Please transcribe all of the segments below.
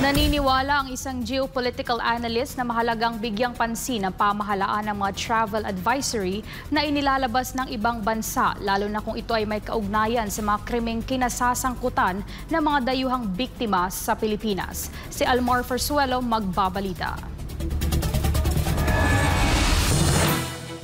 Naniniwala ang isang geopolitical analyst na mahalagang bigyang pansin ang pamahalaan ng mga travel advisory na inilalabas ng ibang bansa, lalo na kung ito ay may kaugnayan sa mga krimeng kinasasangkutan ng mga dayuhang biktima sa Pilipinas. Si Almar Fersuelo magbabalita.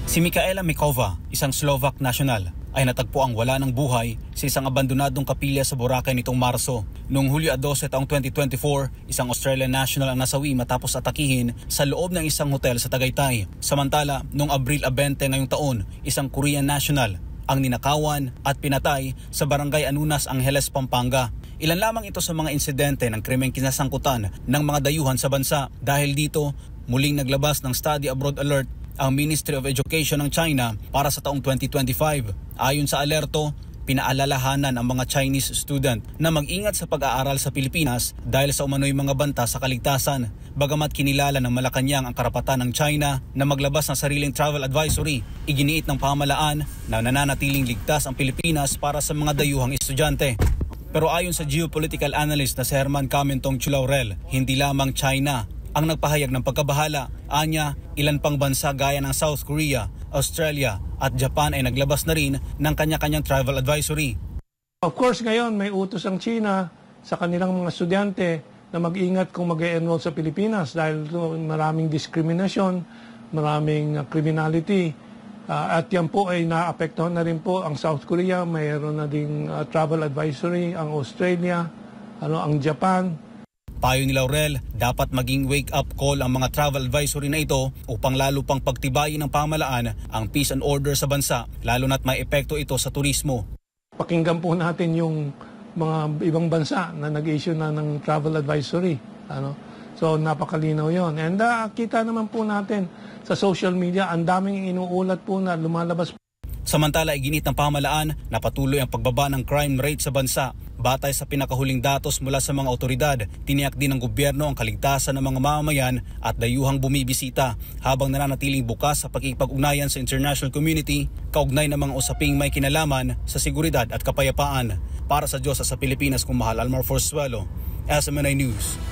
Si Michaela Mikova, isang Slovak national, ay natagpo ang wala ng buhay sa isang abandonadong kapilya sa Boracay nitong Marso. Noong Hulyo 12 taong 2024, isang Australian national ang nasawi matapos atakihin sa loob ng isang hotel sa Tagaytay. Samantala, noong Abril 20 ngayong taon, isang Korean national ang ninakawan at pinatay sa Barangay Anunas, Angeles, Pampanga. Ilan lamang ito sa mga insidente ng krimeng kinasangkutan ng mga dayuhan sa bansa. Dahil dito, muling naglabas ng study abroad alert ang Ministry of Education ng China para sa taong 2025. Ayon sa alerto, pinaalalahanan ang mga Chinese student na mag-ingat sa pag-aaral sa Pilipinas dahil sa umano'y mga banta sa kaligtasan. Bagamat kinilala ng Malacanang ang karapatan ng China na maglabas ng sariling travel advisory, iginiit ng pamahalaan na nananatiling ligtas ang Pilipinas para sa mga dayuhang estudyante. Pero ayon sa geopolitical analyst na si Herman Camentong Chulaurel, hindi lamang China ang nagpahayag ng pagkabahala. Anya, ilan pang bansa gaya ng South Korea, Australia at Japan ay naglabas na rin ng kanya-kanyang travel advisory. Of course, ngayon may utos ang China sa kanilang mga estudyante na mag-ingat kung mag-e-enroll sa Pilipinas dahil maraming diskriminasyon, maraming criminality. At yan po ay naapektuhan na rin po ang South Korea, mayroon na ding travel advisory, ang Australia, ang Japan. Payo ni Laurel, dapat maging wake-up call ang mga travel advisory na ito upang lalo pang pagtibayin ng pamahalaan ang peace and order sa bansa, lalo na't may epekto ito sa turismo. Pakinggan po natin yung mga ibang bansa na nag-issue na ng travel advisory. So napakalinaw yon. And kita naman po natin sa social media, ang daming inuulat po na lumalabas. Samantala, iginit ng pamahalaan na patuloy ang pagbaba ng crime rate sa bansa. Batay sa pinakahuling datos mula sa mga otoridad, tiniyak din ng gobyerno ang kaligtasan ng mga mamamayan at dayuhang bumibisita habang nananatiling bukas sa pakikipag-ugnayan sa international community kaugnay ng mga usaping may kinalaman sa seguridad at kapayapaan. Para sa Diyos at sa Pilipinas, kung mahal, Almar Fersuelo, SMNI News.